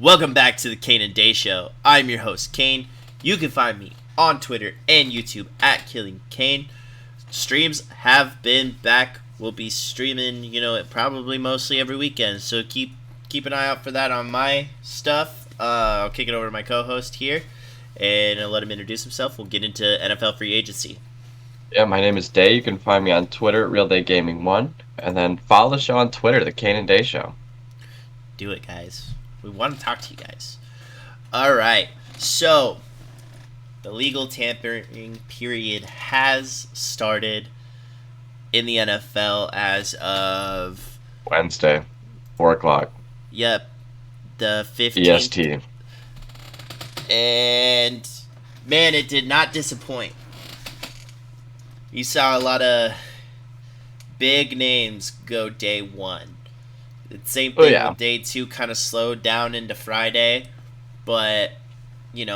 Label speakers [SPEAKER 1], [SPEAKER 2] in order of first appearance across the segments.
[SPEAKER 1] Welcome back to the Cain and Day Show. I'm your host, Cain. You can find me on Twitter and YouTube at Killing Cain. Streams have been back. We'll be streaming, probably mostly every weekend. So keep an eye out for that on my stuff. I'll kick it over to my co-host here, and I'll let him introduce himself. We'll get into NFL free agency.
[SPEAKER 2] Yeah, my name is Day. You can find me on Twitter at Realdaygaming1, and then follow the show on Twitter, the Cain and Day Show.
[SPEAKER 1] Do it, guys. We want to talk to you guys. All right, so the legal tampering period has started in the NFL as of
[SPEAKER 2] Wednesday, 4 o'clock.
[SPEAKER 1] Yep, the 15th.
[SPEAKER 2] EST.
[SPEAKER 1] And man, it did not disappoint. You saw a lot of big names go day one. The same thing with day two, kind of slowed down into Friday. But, we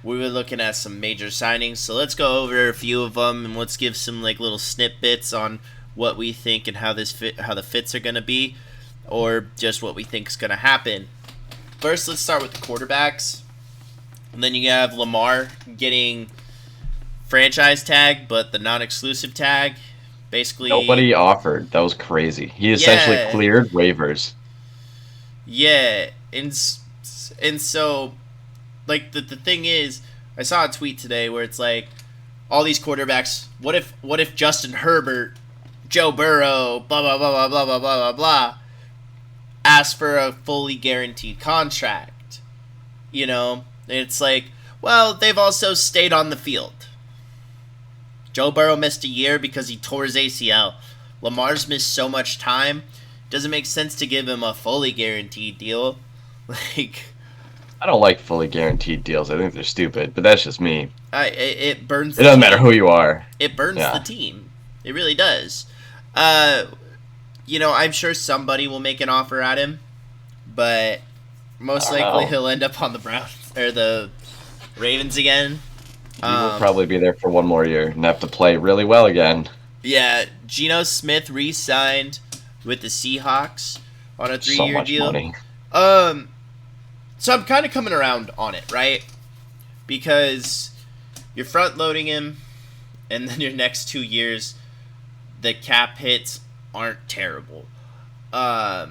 [SPEAKER 1] were looking at some major signings. So let's go over a few of them, and let's give some little snippets on what we think and how the fits are going to be, or just what we think is going to happen. First, let's start with the quarterbacks. And then you have Lamar getting franchise tag, but the non-exclusive tag. Basically,
[SPEAKER 2] nobody offered. That was crazy. He essentially cleared waivers.
[SPEAKER 1] Yeah, and so, the thing is, I saw a tweet today where it's like, all these quarterbacks. What if Justin Herbert, Joe Burrow, blah blah blah blah blah blah blah blah blah, asked for a fully guaranteed contract? And it's like, well, they've also stayed on the field. Joe Burrow missed a year because he tore his ACL. Lamar's missed so much time. Doesn't make sense to give him a fully guaranteed deal. I
[SPEAKER 2] don't like fully guaranteed deals. I think they're stupid, but that's just me.
[SPEAKER 1] It burns.
[SPEAKER 2] It doesn't matter who you are.
[SPEAKER 1] It burns the team. It really does. I'm sure somebody will make an offer at him, but most likely he'll end up on the Browns or the Ravens again.
[SPEAKER 2] He will probably be there for one more year and have to play really well again.
[SPEAKER 1] Yeah, Geno Smith re-signed with the Seahawks on a 3-year deal.
[SPEAKER 2] Money.
[SPEAKER 1] So I'm kind of coming around on it, right? Because you're front-loading him, and then your next 2 years, the cap hits aren't terrible. I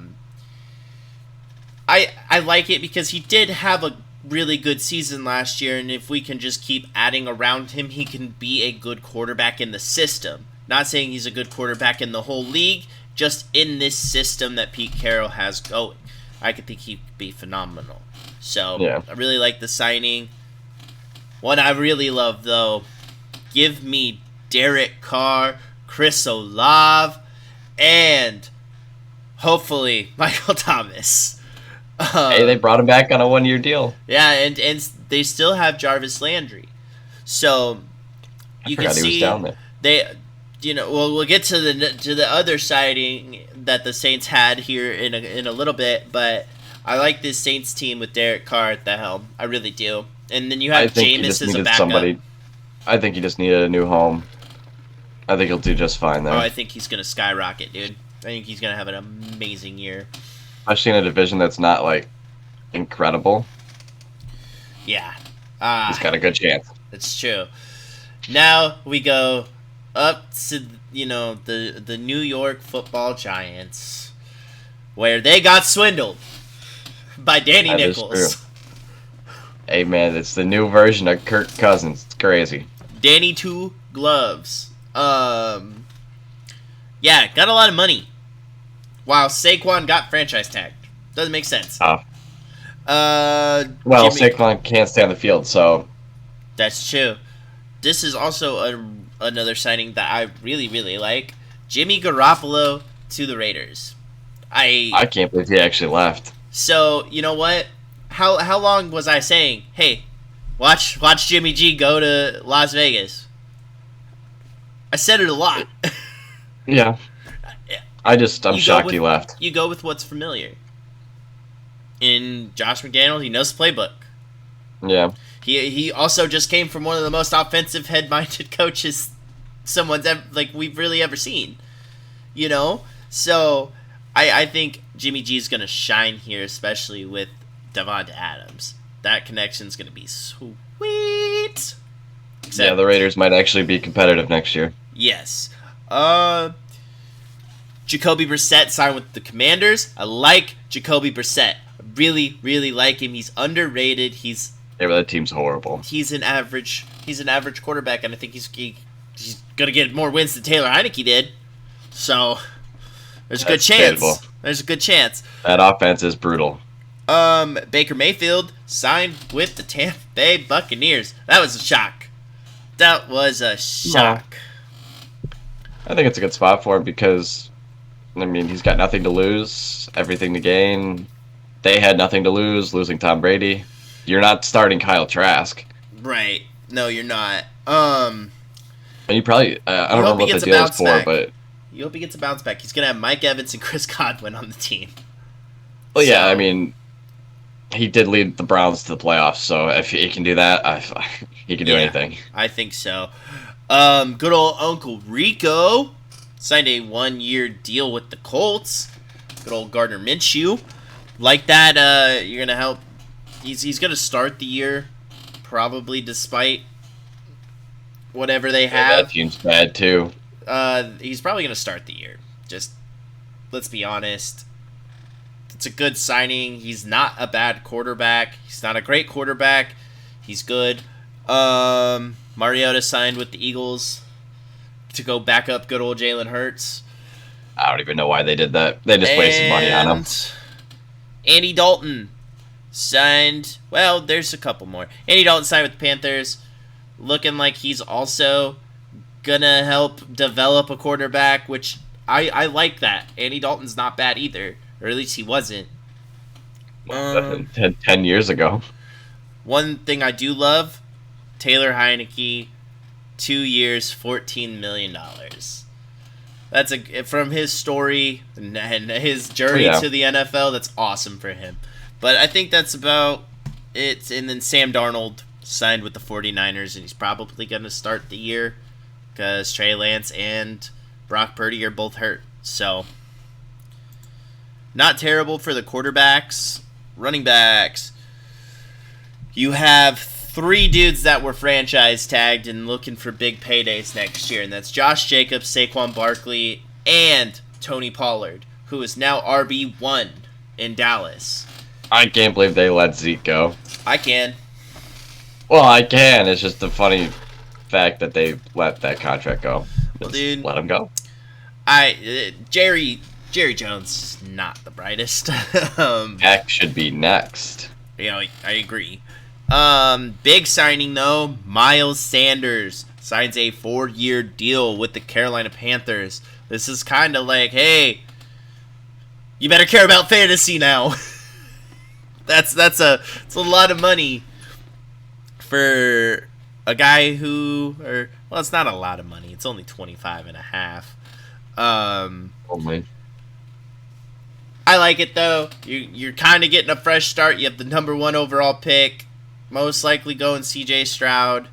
[SPEAKER 1] like it because he did have a really good season last year, and if we can just keep adding around him, he can be a good quarterback in the system. Not saying he's a good quarterback in the whole league, just in this system that Pete Carroll has going. I could think he'd be phenomenal. So, I really like the signing. One I really love, though, give me Derek Carr, Chris Olave, and hopefully Michael Thomas.
[SPEAKER 2] Hey, they brought him back on a 1-year deal.
[SPEAKER 1] Yeah, and they still have Jarvis Landry. So you can see he was down there. We'll get to the other siding that the Saints had here in a little bit, but I like this Saints team with Derek Carr at the helm. I really do. And then you have Jameis as a backup.
[SPEAKER 2] I think he just needed a new home. I think he'll do just fine there.
[SPEAKER 1] Oh, I think he's gonna skyrocket, dude. I think he's gonna have an amazing year.
[SPEAKER 2] Especially in a division that's not, incredible.
[SPEAKER 1] Yeah.
[SPEAKER 2] He's got a good chance.
[SPEAKER 1] That's true. Now we go up to, the New York Football Giants, where they got swindled by Danny Nichols.
[SPEAKER 2] Hey, man, it's the new version of Kirk Cousins. It's crazy.
[SPEAKER 1] Danny Two Gloves. Yeah, got a lot of money. While Saquon got franchise tagged. Doesn't make sense.
[SPEAKER 2] Saquon can't stay on the field, so...
[SPEAKER 1] That's true. This is also another signing that I really, really like. Jimmy Garoppolo to the Raiders.
[SPEAKER 2] I can't believe he actually left.
[SPEAKER 1] So, you know what? How long was I saying, hey, watch Jimmy G go to Las Vegas? I said it a lot.
[SPEAKER 2] Yeah. I'm shocked he left.
[SPEAKER 1] You go with what's familiar. In Josh McDaniels, he knows the playbook.
[SPEAKER 2] Yeah.
[SPEAKER 1] He also just came from one of the most offensive head-minded coaches we've really ever seen. So I think Jimmy G is going to shine here, especially with Devonta Adams. That connection's going to be sweet.
[SPEAKER 2] Yeah, the Raiders might actually be competitive next year.
[SPEAKER 1] Yes. Jacoby Brissett signed with the Commanders. I like Jacoby Brissett. I really, really like him. He's underrated.
[SPEAKER 2] Yeah, but that team's horrible.
[SPEAKER 1] He's an average quarterback, and I think he's gonna get more wins than Taylor Heineke did. So there's a good chance.
[SPEAKER 2] Debatable.
[SPEAKER 1] There's a good chance.
[SPEAKER 2] That offense is brutal.
[SPEAKER 1] Baker Mayfield signed with the Tampa Bay Buccaneers. That was a shock. That was a shock.
[SPEAKER 2] I think it's a good spot for him because, I mean, he's got nothing to lose, everything to gain. They had nothing to lose, losing Tom Brady. You're not starting Kyle Trask.
[SPEAKER 1] Right. No, you're not.
[SPEAKER 2] And you probably, I don't remember what the deal is for, but...
[SPEAKER 1] You hope he gets a bounce back. He's going to have Mike Evans and Chris Godwin on the team.
[SPEAKER 2] Well, yeah, I mean, he did lead the Browns to the playoffs, so if he can do that, he can do anything.
[SPEAKER 1] I think so. Good old Uncle Rico signed a 1-year deal with the Colts. Good old Gardner Minshew. Like that, you're going to help. He's going to start the year, probably, despite whatever they have.
[SPEAKER 2] That team's bad, too.
[SPEAKER 1] He's probably going to start the year. Just, let's be honest. It's a good signing. He's not a bad quarterback. He's not a great quarterback. He's good. Mariota signed with the Eagles to go back up good old Jalen Hurts.
[SPEAKER 2] I don't even know why they did that. They just wasted money on him.
[SPEAKER 1] Andy Dalton signed. Well, there's a couple more. Andy Dalton signed with the Panthers. Looking like he's also gonna help develop a quarterback, which I like that. Andy Dalton's not bad either. Or at least he wasn't.
[SPEAKER 2] 10 years ago.
[SPEAKER 1] One thing I do love, Taylor Heineke, 2 years, $14 million. That's from his story and his journey to the NFL. That's awesome for him. But I think that's about it. And then Sam Darnold signed with the 49ers, and he's probably going to start the year because Trey Lance and Brock Purdy are both hurt. So, not terrible for the quarterbacks. Running backs. You have 3 dudes that were franchise tagged and looking for big paydays next year, and that's Josh Jacobs, Saquon Barkley, and Tony Pollard, who is now RB1 in Dallas.
[SPEAKER 2] I can't believe they let Zeke go.
[SPEAKER 1] I can.
[SPEAKER 2] Well, I can. It's just the funny fact that they let that contract go.
[SPEAKER 1] Well, dude,
[SPEAKER 2] let him go.
[SPEAKER 1] Jerry Jones is not the brightest.
[SPEAKER 2] Dak should be next.
[SPEAKER 1] I agree. Big signing though, Miles Sanders signs a 4-year deal with the Carolina Panthers. This is kind of like, hey, you better care about fantasy now. It's a lot of money for a guy it's not a lot of money. It's only 25 and a half.
[SPEAKER 2] Only.
[SPEAKER 1] I like it though. You're kind of getting a fresh start. You have the number 1 overall pick. Most likely going C.J. Stroud.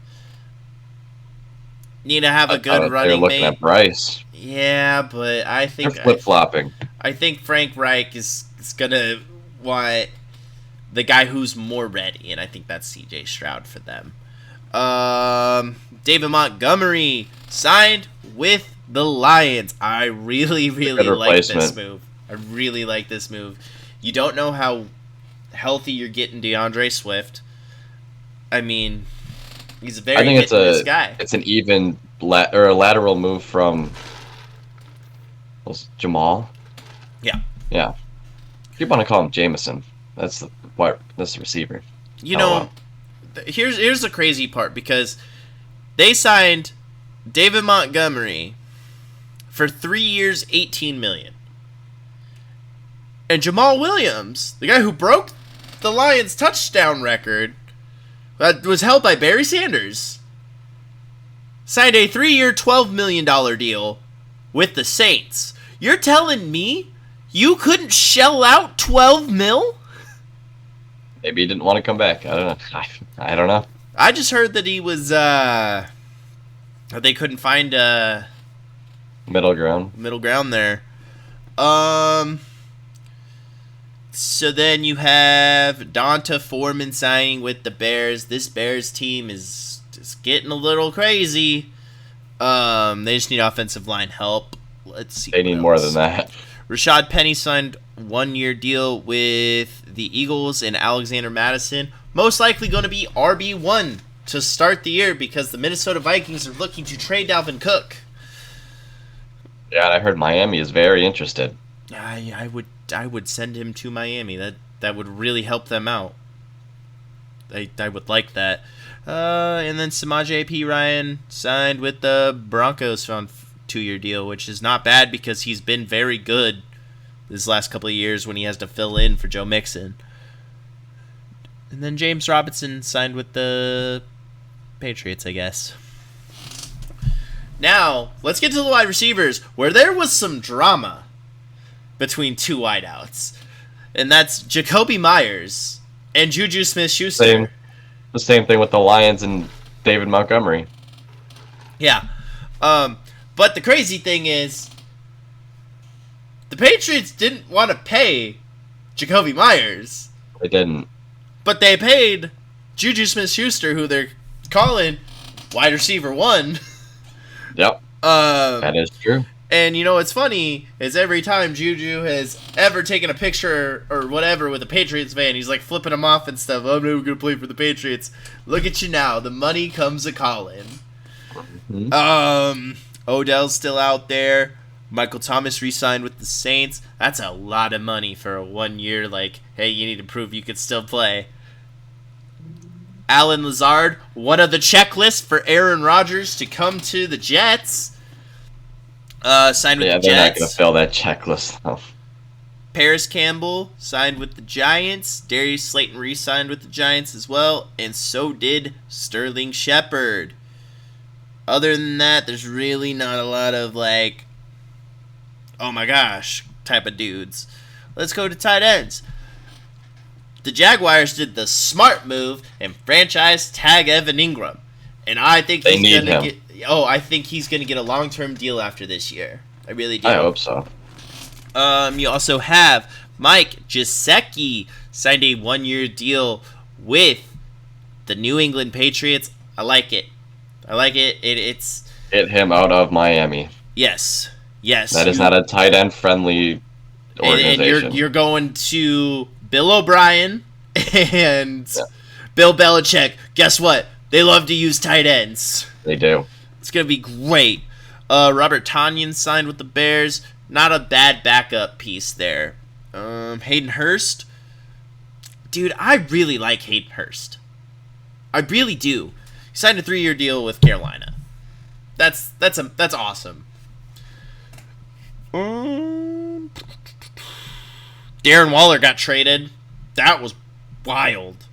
[SPEAKER 1] Need to have a good running mate.
[SPEAKER 2] They're looking at Bryce.
[SPEAKER 1] Yeah, but I think
[SPEAKER 2] they're flip-flopping.
[SPEAKER 1] I think Frank Reich is gonna want the guy who's more ready, and I think that's C.J. Stroud for them. David Montgomery signed with the Lions. I really, really like this move. I really like this move. You don't know how healthy you're getting DeAndre Swift. I mean, he's a very hit-and-miss guy.
[SPEAKER 2] It's an even a lateral move from Jamal.
[SPEAKER 1] Yeah.
[SPEAKER 2] Yeah. You want to call him Jameson? That's the receiver.
[SPEAKER 1] Here's the crazy part, because they signed David Montgomery for 3 years, $18 million. And Jamal Williams, the guy who broke the Lions' touchdown record, that was held by Barry Sanders, signed a 3-year, $12 million deal with the Saints. You're telling me you couldn't shell out $12 million?
[SPEAKER 2] Maybe he didn't want to come back. I don't know. I don't know.
[SPEAKER 1] I just heard that he was, that they couldn't find a
[SPEAKER 2] middle ground.
[SPEAKER 1] Middle ground there. So then you have Donta Foreman signing with the Bears. This Bears team is just getting a little crazy. They just need offensive line help. Let's see.
[SPEAKER 2] They need more than that.
[SPEAKER 1] Rashad Penny signed 1-year deal with the Eagles, and Alexander Mattison most likely going to be RB1 to start the year because the Minnesota Vikings are looking to trade Dalvin Cook.
[SPEAKER 2] Yeah, and I heard Miami is very interested.
[SPEAKER 1] I would send him to Miami. That would really help them out. I would like that. And then Samaje P. Ryan signed with the Broncos on 2-year deal, which is not bad because he's been very good this last couple of years when he has to fill in for Joe Mixon. And then James Robinson signed with the Patriots, I guess. Now, let's get to the wide receivers, where there was some drama between two wideouts. And that's Jacoby Myers and Juju Smith-Schuster.
[SPEAKER 2] The same thing with the Lions and David Montgomery.
[SPEAKER 1] Yeah. But the crazy thing is, the Patriots didn't want to pay Jacoby Myers.
[SPEAKER 2] They didn't.
[SPEAKER 1] But they paid Juju Smith-Schuster, who they're calling wide receiver 1.
[SPEAKER 2] Yep. That is true.
[SPEAKER 1] And you know what's funny is every time Juju has ever taken a picture or whatever with a Patriots fan, he's like flipping them off and stuff. I'm never going to play for the Patriots. Look at you now. The money comes a-calling.
[SPEAKER 2] Mm-hmm.
[SPEAKER 1] Odell's still out there. Michael Thomas re-signed with the Saints. That's a lot of money for a 1 year. Like, hey, you need to prove you could still play. Alan Lazard, one of the checklists for Aaron Rodgers to come to the Jets. Signed with the Jets.
[SPEAKER 2] Yeah, they're not going to fill that checklist, though.
[SPEAKER 1] Paris Campbell signed with the Giants. Darius Slayton re-signed with the Giants as well. And so did Sterling Shepard. Other than that, there's really not a lot of, like, oh my gosh type of dudes. Let's go to tight ends. The Jaguars did the smart move and franchise tag Evan Ingram. And I think he's going to get... I think he's going to get a long-term deal after this year. I really do.
[SPEAKER 2] I hope so.
[SPEAKER 1] You also have Mike Gesicki signed a 1-year deal with the New England Patriots. I like it. It's
[SPEAKER 2] get him out of Miami.
[SPEAKER 1] Yes.
[SPEAKER 2] That is not a tight end friendly organization.
[SPEAKER 1] And you're going to Bill O'Brien and Bill Belichick. Guess what? They love to use tight ends.
[SPEAKER 2] They do.
[SPEAKER 1] It's going to be great. Robert Tonyan signed with the Bears. Not a bad backup piece there. Hayden Hurst. Dude, I really like Hayden Hurst. I really do. He signed a 3-year deal with Carolina. That's awesome. Darren Waller got traded. That was wild.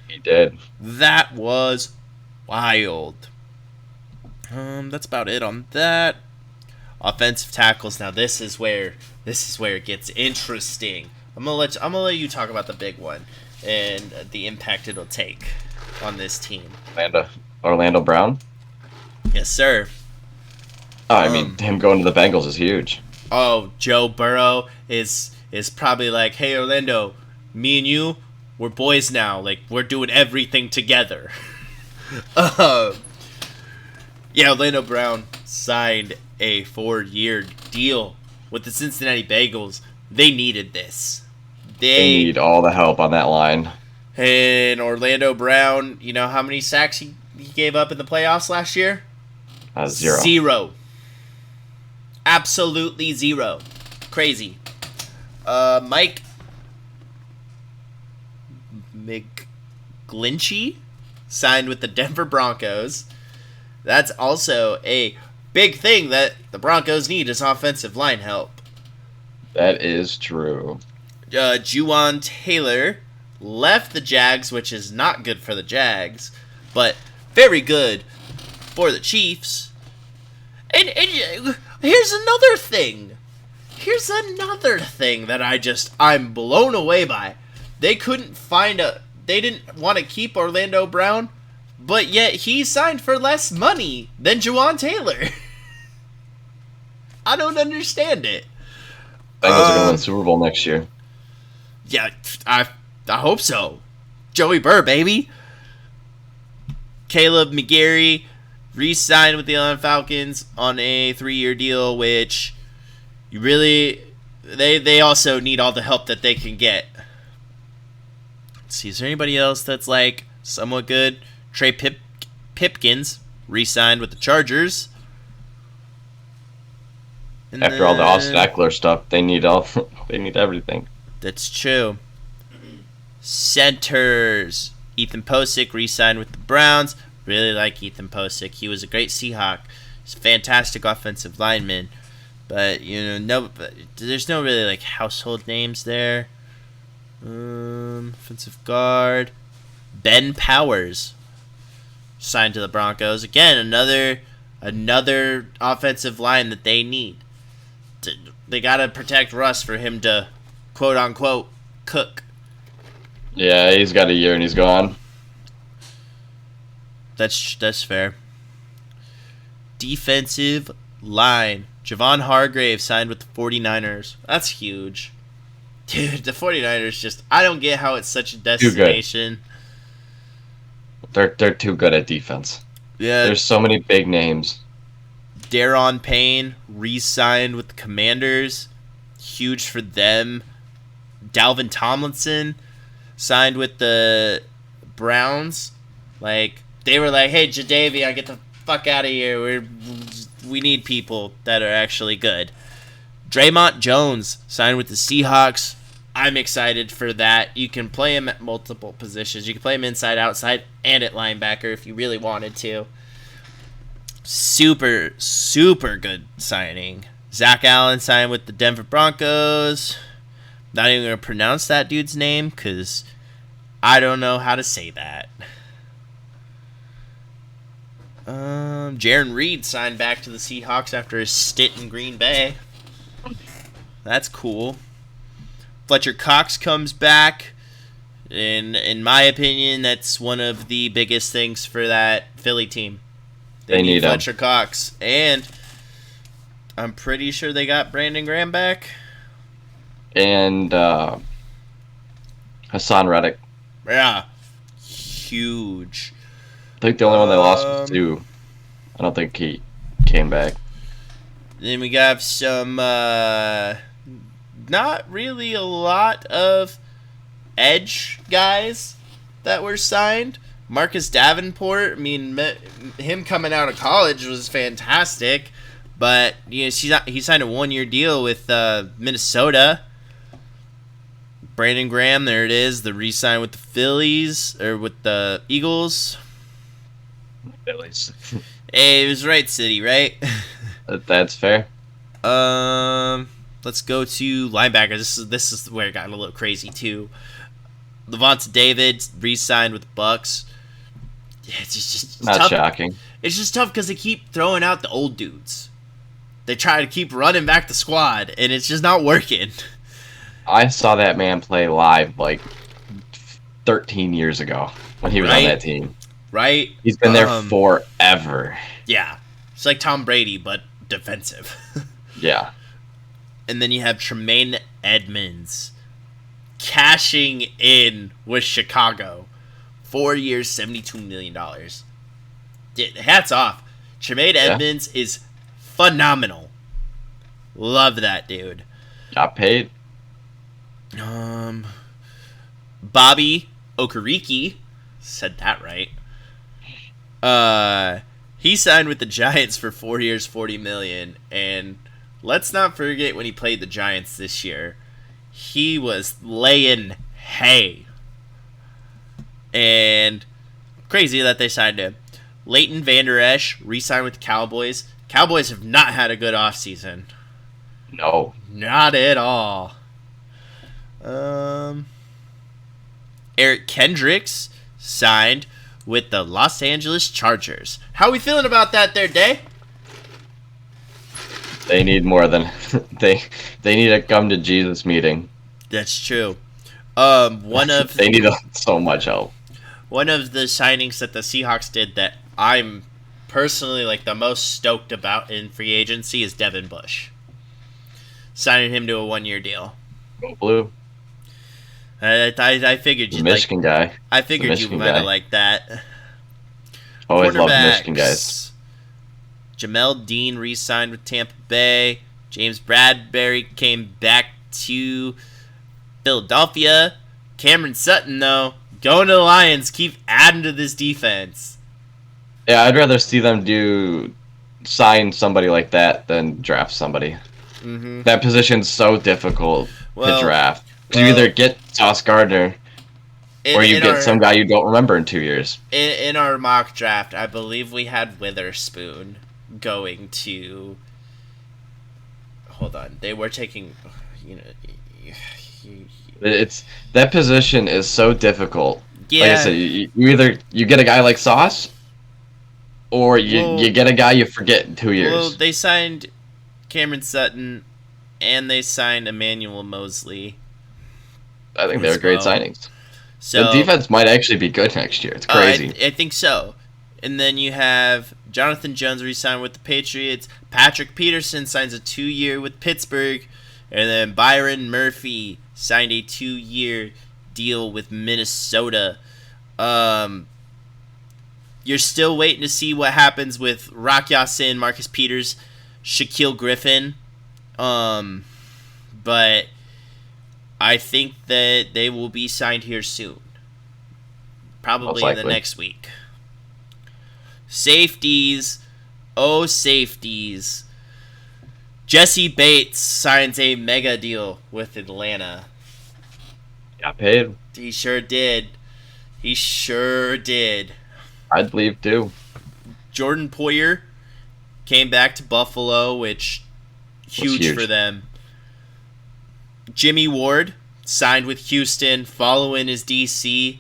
[SPEAKER 2] He did.
[SPEAKER 1] That was wild. That's about it on that. Offensive tackles. Now this is where it gets interesting. I'm gonna let you talk about the big one and the impact it'll take on this team.
[SPEAKER 2] Orlando Brown.
[SPEAKER 1] Yes, sir.
[SPEAKER 2] Oh, I mean, him going to the Bengals is huge.
[SPEAKER 1] Oh, Joe Burrow is probably like, hey, Orlando, me and you, we're boys now. Like, we're doing everything together. Yeah, Orlando Brown signed a 4-year deal with the Cincinnati Bengals. They needed this.
[SPEAKER 2] They need all the help on that line.
[SPEAKER 1] And Orlando Brown, you know how many sacks he gave up in the playoffs last year?
[SPEAKER 2] 0.
[SPEAKER 1] 0. Absolutely 0. Crazy. Mike McGlinchey signed with the Denver Broncos. That's also a big thing that the Broncos need is offensive line help.
[SPEAKER 2] That is true.
[SPEAKER 1] Juwan Taylor left the Jags, which is not good for the Jags, but very good for the Chiefs. And here's another thing. That I'm blown away by. They didn't want to keep Orlando Brown, but yet he signed for less money than Juwan Taylor. I don't understand it.
[SPEAKER 2] Bengals are going to win the Super Bowl next year.
[SPEAKER 1] Yeah, I hope so. Joey Burr, baby. Caleb McGarry re-signed with the Atlanta Falcons on a 3-year deal, which you really they also need all the help that they can get. Let's see, is there anybody else that's like somewhat good? Trey Pipkins re-signed with the Chargers.
[SPEAKER 2] And after all the Austin Eckler stuff, they need everything.
[SPEAKER 1] That's true. Centers. Ethan Posick re-signed with the Browns. Really like Ethan Posick. He was a great Seahawk. He's a fantastic offensive lineman. But, there's no really like household names there. Offensive guard. Ben Powers signed to the Broncos. Again, another offensive line that they need. They got to protect Russ for him to, quote-unquote, cook.
[SPEAKER 2] Yeah, he's got a year and he's gone.
[SPEAKER 1] That's fair. Defensive line. Javon Hargrave signed with the 49ers. That's huge. Dude, the 49ers just... I don't get how it's such a destination.
[SPEAKER 2] They're too good at defense.
[SPEAKER 1] Yeah.
[SPEAKER 2] There's so many big names.
[SPEAKER 1] Daron Payne re-signed with the Commanders. Huge for them. Dalvin Tomlinson signed with the Browns. Like, they were like, hey, Jadeveon, get the fuck out of here. We need people that are actually good. Draymond Jones signed with the Seahawks. I'm excited for that. You can play him at multiple positions. You can play him inside, outside, and at linebacker if you really wanted to. Super, super good signing. Zach Allen signed with the Denver Broncos. Not even going to pronounce that dude's name because I don't know how to say that. Jaron Reed signed back to the Seahawks after his stint in Green Bay. That's cool. Fletcher Cox comes back. In my opinion, that's one of the biggest things for that Philly team. They need Fletcher Cox. And I'm pretty sure they got Brandon Graham back.
[SPEAKER 2] And Hassan Reddick.
[SPEAKER 1] Yeah. Huge.
[SPEAKER 2] I think the only one they lost was 2. I don't think he came back.
[SPEAKER 1] Then we got some, not really a lot of edge guys that were signed. Marcus Davenport, I mean, him coming out of college was fantastic. But, he signed a 1-year deal with Minnesota. Brandon Graham, there it is, the re-sign with the Phillies, or with the Eagles.
[SPEAKER 2] Phillies.
[SPEAKER 1] Hey, it was right city, right?
[SPEAKER 2] That's fair.
[SPEAKER 1] Let's go to linebackers. This is where it got a little crazy too. Levante David re-signed with the Bucks. Yeah, it's just
[SPEAKER 2] not
[SPEAKER 1] tough.
[SPEAKER 2] Shocking.
[SPEAKER 1] It's just tough because they keep throwing out the old dudes. They try to keep running back the squad, and it's just not working.
[SPEAKER 2] I saw that man play live like 13 years ago when he was on that team.
[SPEAKER 1] Right?
[SPEAKER 2] He's been there forever.
[SPEAKER 1] Yeah. It's like Tom Brady, but defensive.
[SPEAKER 2] Yeah.
[SPEAKER 1] And then you have Tremaine Edmonds cashing in with Chicago. 4 years, $72 million. Hats off. Tremaine Edmonds is phenomenal. Love that dude.
[SPEAKER 2] Got paid.
[SPEAKER 1] Bobby Okereke, said that right. He signed with the Giants for 4 years, $40 million, and let's not forget when he played the Giants this year, he was laying hay. And crazy that they signed him. Leighton Vander Esch re-signed with the Cowboys. Cowboys have not had a good offseason.
[SPEAKER 2] No.
[SPEAKER 1] Not at all. Eric Kendricks signed with the Los Angeles Chargers. How are we feeling about that there, Day?
[SPEAKER 2] They need more than they need a come to Jesus meeting.
[SPEAKER 1] That's true.
[SPEAKER 2] They need so much help.
[SPEAKER 1] One of the signings that the Seahawks did that I'm personally like the most stoked about in free agency is Devin Bush. Signing him to a 1-year deal.
[SPEAKER 2] Go Blue.
[SPEAKER 1] I figured you'd
[SPEAKER 2] Michigan guy.
[SPEAKER 1] I figured you might have liked that.
[SPEAKER 2] Always loved Michigan guys.
[SPEAKER 1] Jamel Dean re-signed with Tampa Bay. James Bradbury came back to Philadelphia. Cameron Sutton, though, going to the Lions. Keep adding to this defense.
[SPEAKER 2] Yeah, I'd rather see them sign somebody like that than draft somebody.
[SPEAKER 1] Mm-hmm.
[SPEAKER 2] That position's so difficult to draft. Because you either get Sauce Gardner or you get some guy you don't remember in 2 years.
[SPEAKER 1] In our mock draft, I believe we had Witherspoon going to... Hold on. They were taking...
[SPEAKER 2] That position is so difficult.
[SPEAKER 1] Yeah.
[SPEAKER 2] Like I said, you either get a guy like Sauce, or you get a guy you forget in 2 years.
[SPEAKER 1] Well, they signed Cameron Sutton, and they signed Emmanuel Mosley.
[SPEAKER 2] I think they were great signings.
[SPEAKER 1] So,
[SPEAKER 2] the defense might actually be good next year. It's crazy.
[SPEAKER 1] I think so. And then you have Jonathan Jones re-signed with the Patriots. Patrick Peterson signs a 2-year with Pittsburgh. And then Byron Murphy signed a 2-year deal with Minnesota. You're still waiting to see what happens with Rock Ya-Sin, Marcus Peters, Shaquille Griffin. But I think that they will be signed here soon. Probably in the next week. Safeties. Oh, safeties. Jesse Bates signs a mega deal with Atlanta.
[SPEAKER 2] Got paid.
[SPEAKER 1] He sure did.
[SPEAKER 2] I'd leave too.
[SPEAKER 1] Jordan Poyer came back to Buffalo, which huge for them. Jimmy Ward signed with Houston, following his DC,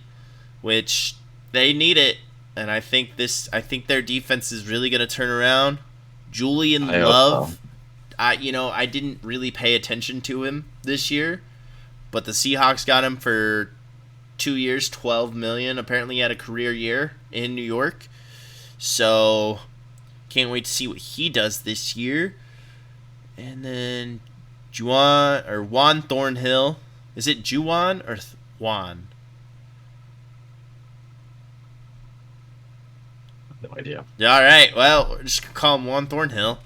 [SPEAKER 1] which they need it. And I think their defense is really going to turn around. Julian Love, I didn't really pay attention to him this year, but the Seahawks got him for 2 years, $12 million. Apparently, he had a career year in New York, so can't wait to see what he does this year. And then Juan Thornhill, is it Juwan or Juan?
[SPEAKER 2] No idea.
[SPEAKER 1] All right, well, we're just gonna call him Juan Thornhill.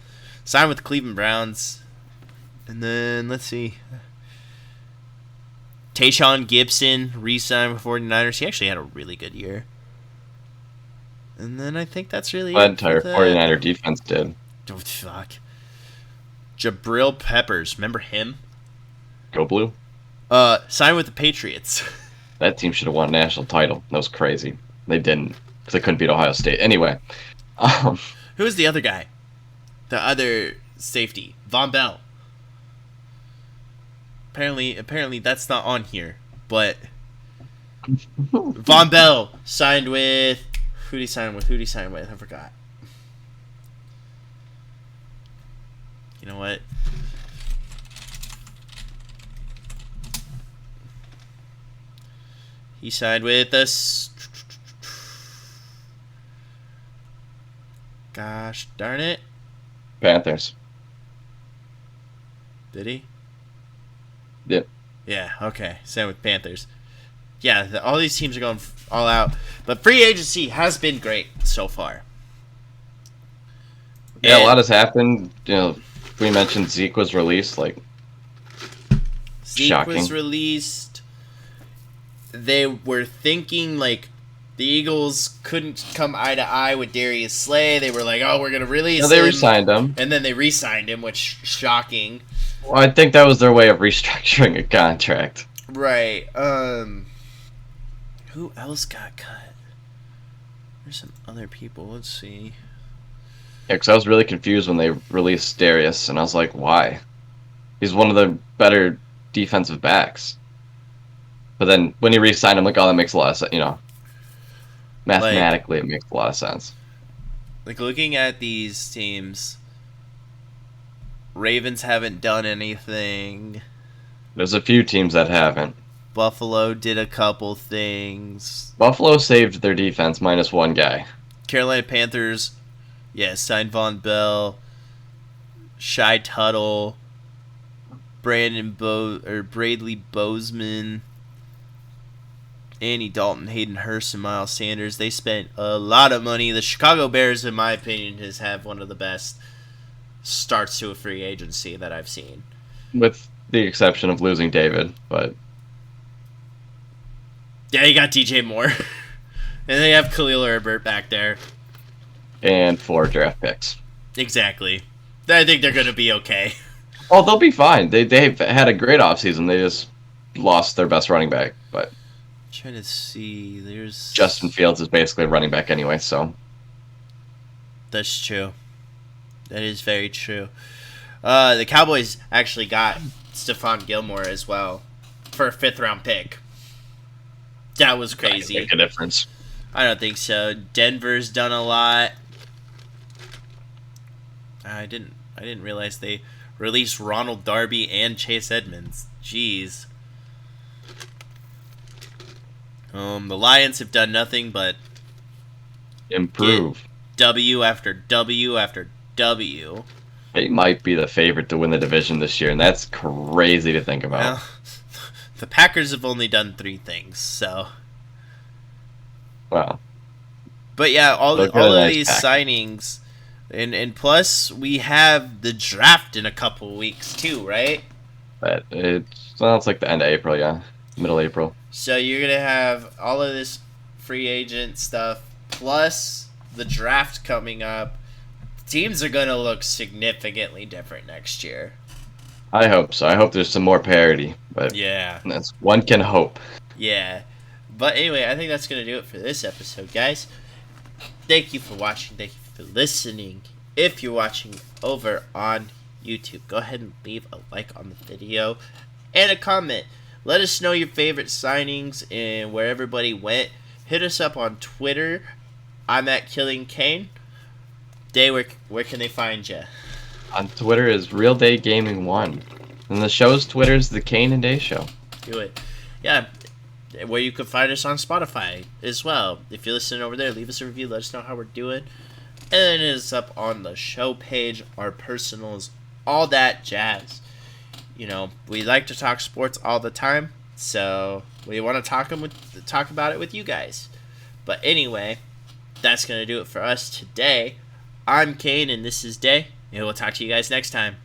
[SPEAKER 1] Signed with the Cleveland Browns. And then, let's see. Tayshaun Gibson re-signed with 49ers. He actually had a really good year. And then I think that's really
[SPEAKER 2] the entire 49er defense did.
[SPEAKER 1] Oh, fuck. Jabril Peppers. Remember him?
[SPEAKER 2] Go Blue.
[SPEAKER 1] Signed with the Patriots.
[SPEAKER 2] That team should have won a national title. That was crazy. They didn't, because they couldn't beat Ohio State. Anyway.
[SPEAKER 1] Who's the other guy? The other safety. Von Bell. Apparently that's not on here. But Von Bell signed with... Who'd he sign with? I forgot. You know what? He signed with us. Gosh darn it.
[SPEAKER 2] Panthers.
[SPEAKER 1] Did he?
[SPEAKER 2] Yep.
[SPEAKER 1] Yeah, okay. Same with Panthers. Yeah, all these teams are going all out. But free agency has been great so far.
[SPEAKER 2] Yeah, a lot has happened. We mentioned Zeke was released.
[SPEAKER 1] Zeke was released. They were thinking, the Eagles couldn't come eye to eye with Darius Slay. They were like, oh, we're going to release him.
[SPEAKER 2] They re-signed him.
[SPEAKER 1] And then they re-signed him, which shocking.
[SPEAKER 2] Well, I think that was their way of restructuring a contract.
[SPEAKER 1] Right. Who else got cut? There's some other people. Let's see.
[SPEAKER 2] Yeah, because I was really confused when they released Darius, and I was like, why? He's one of the better defensive backs. But then when you re-signed him, that makes a lot of sense, Mathematically, it makes a lot of sense.
[SPEAKER 1] Looking at these teams, Ravens haven't done anything.
[SPEAKER 2] There's a few teams that haven't.
[SPEAKER 1] Buffalo did a couple things.
[SPEAKER 2] Buffalo saved their defense minus one guy.
[SPEAKER 1] Carolina Panthers, signed Von Bell, Shy Tuttle, Bradley Bozeman. Andy Dalton, Hayden Hurst, and Miles Sanders. They spent a lot of money. The Chicago Bears, in my opinion, has had one of the best starts to a free agency that I've seen.
[SPEAKER 2] With the exception of losing David, but...
[SPEAKER 1] Yeah, you got DJ Moore. And they have Khalil Herbert back there.
[SPEAKER 2] And 4 draft picks.
[SPEAKER 1] Exactly. I think they're going to be okay.
[SPEAKER 2] Oh, they'll be fine. They've had a great offseason. They just lost their best running back, but...
[SPEAKER 1] I'm trying to see. There's...
[SPEAKER 2] Justin Fields is basically a running back anyway, so...
[SPEAKER 1] That's true. That is very true. The Cowboys actually got Stephon Gilmore as well for a 5th-round pick. That was crazy.
[SPEAKER 2] That can make a difference.
[SPEAKER 1] I don't think so. Denver's done a lot. I didn't realize they released Ronald Darby and Chase Edmonds. Jeez. The Lions have done nothing but
[SPEAKER 2] improve.
[SPEAKER 1] W after W after W.
[SPEAKER 2] They might be the favorite to win the division this year, and that's crazy to think about.
[SPEAKER 1] Well, the Packers have only done 3 things, so.
[SPEAKER 2] Wow.
[SPEAKER 1] But yeah, all of these signings, and plus we have the draft in a couple weeks too, right?
[SPEAKER 2] But it's like the end of April, yeah, middle April.
[SPEAKER 1] So you're gonna have all of this free agent stuff plus the draft coming up. Teams are gonna look significantly different next year.
[SPEAKER 2] I hope so. I hope there's some more parity, but
[SPEAKER 1] yeah,
[SPEAKER 2] that's one can hope.
[SPEAKER 1] Yeah. But anyway, I think that's going to do it for this episode, guys. Thank you for watching. Thank you for listening. If you're watching over on YouTube, go ahead and leave a like on the video and a comment. Let us know your favorite signings and where everybody went. Hit us up on Twitter. I'm at Killing Cain. Day, where can they find you?
[SPEAKER 2] On Twitter is Realdaygaming 1. And the show's Twitter is the Cain and Day Show.
[SPEAKER 1] Do it. Yeah. Where you can find us on Spotify as well. If you're listening over there, leave us a review. Let us know how we're doing. And then it's up on the show page, our personals, all that jazz. You know, we like to talk sports all the time, so we want to talk about it with you guys. But anyway, that's going to do it for us today. I'm Cain, and this is Day, and we'll talk to you guys next time.